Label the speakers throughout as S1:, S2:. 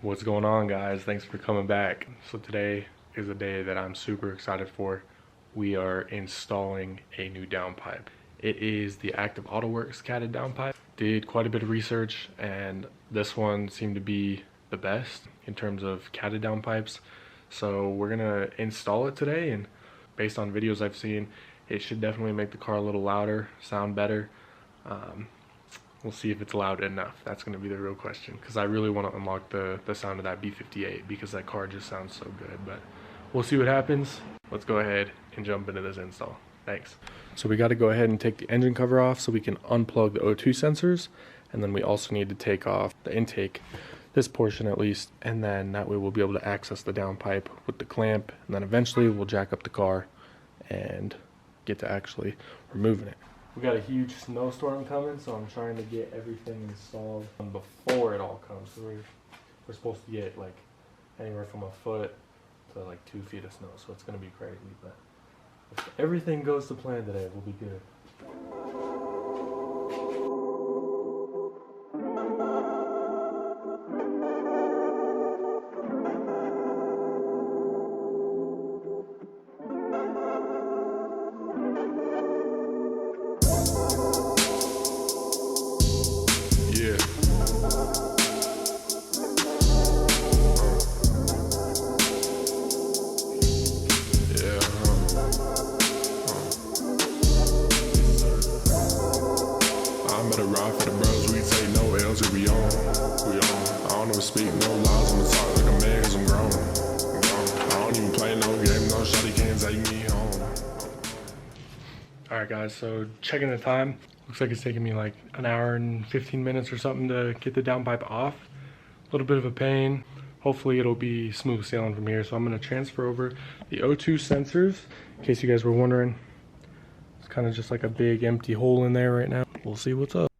S1: What's going on, guys? Thanks for coming back. So today is a day that I'm super excited for. We are installing a new downpipe. It is the Active Autowerke catted downpipe. Did quite a bit of research and this one seemed to be the best in terms of catted downpipes. So we're gonna install it today, and based on videos I've seen, it should definitely make the car a little louder, sound better. We'll see if it's loud enough. That's going to be the real question, because I really want to unlock the sound of that B58 because that car just sounds so good. But we'll see what happens. Let's go ahead and jump into this install. Thanks. So we got to go ahead and take the engine cover off so we can unplug the O2 sensors, and then we also need to take off the intake, this portion at least, and then that way we'll be able to access the downpipe with the clamp, and then eventually we'll jack up the car and get to actually removing it. We got a huge snowstorm coming, so I'm trying to get everything installed before it all comes. So we're supposed to get like anywhere from a foot to like 2 feet of snow, so it's gonna be crazy. But if everything goes to plan today, we'll be good.
S2: Speak no lies, I'ma talk like a man cause I'm grown. I don't even play no game, no shawty can't take me home.
S1: Alright guys, so checking the time. Looks like it's taking me like an hour and 15 minutes or something to get the downpipe off. A little bit of a pain. Hopefully it'll be smooth sailing from here. So I'm going to transfer over the O2 sensors. In case you guys were wondering, it's kind of just like a big empty hole in there right now. We'll see what's up.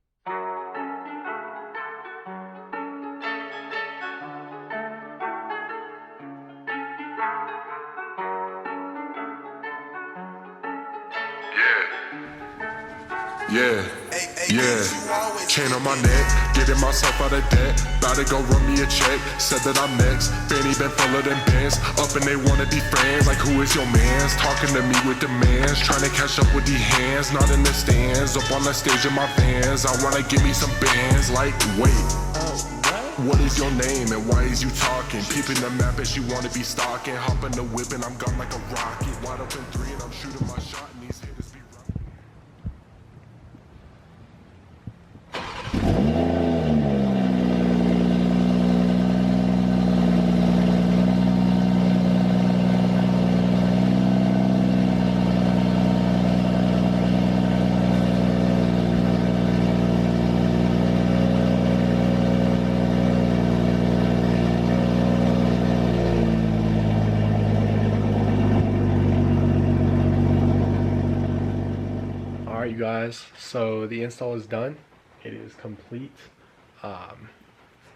S2: Yeah, chain on my neck, getting myself out of debt. About to go run me a check, said that I'm next. Fanny been full of them bands, up and they wanna be friends. Like who is your mans? Talking to me with demands, trying to catch up with these hands. Not in the stands, up on the stage in my vans. I wanna give me some bands, like wait. What is your name and why is you talking? Peeping the map as you wanna be stalking. Hop in the whip and I'm gone like a rocket. Wide open 3 and I'm shooting my shot and these hitters be running.
S1: You guys, so the install is done. It is complete.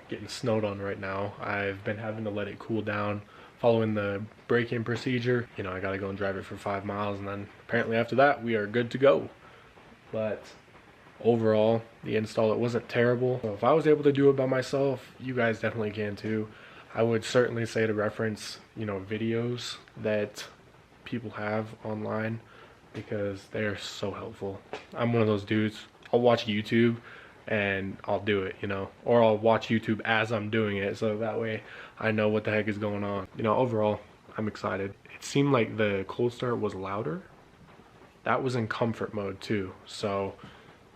S1: Getting snowed on right now. I've been having to let it cool down following the break-in procedure. You know, I gotta go and drive it for 5 miles, and then apparently after that we are good to go. But overall, the install, it wasn't terrible. So if I was able to do it by myself, you guys definitely can too. I would certainly say to reference, you know, videos that people have online, because they're so helpful. I'm one of those dudes, I'll watch YouTube and I'll do it, you know, or I'll watch YouTube as I'm doing it, so that way I know what the heck is going on. You know, overall, I'm excited. It seemed like the cold start was louder. That was in comfort mode too, so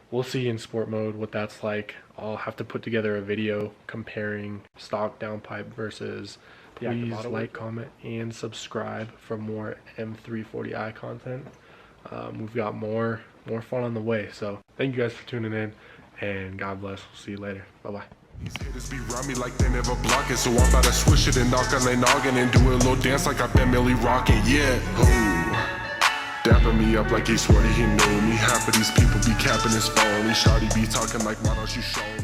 S1: we'll see in sport mode what that's like. I'll have to put together a video comparing stock downpipe versus. Please like, comment, and subscribe for more M340i content. We've got more fun on the way, so thank you guys for tuning in, and God bless. We'll see you later. Bye-bye.
S2: These haters be around me like they never block it, so I'm about to swish it and knock on their noggin and do a little dance like I've been Millie rocking. Yeah, ooh. Dapping me up like he swear he knew me. Half of these people be capping his phone. He shawty be talking like, why don't you show me?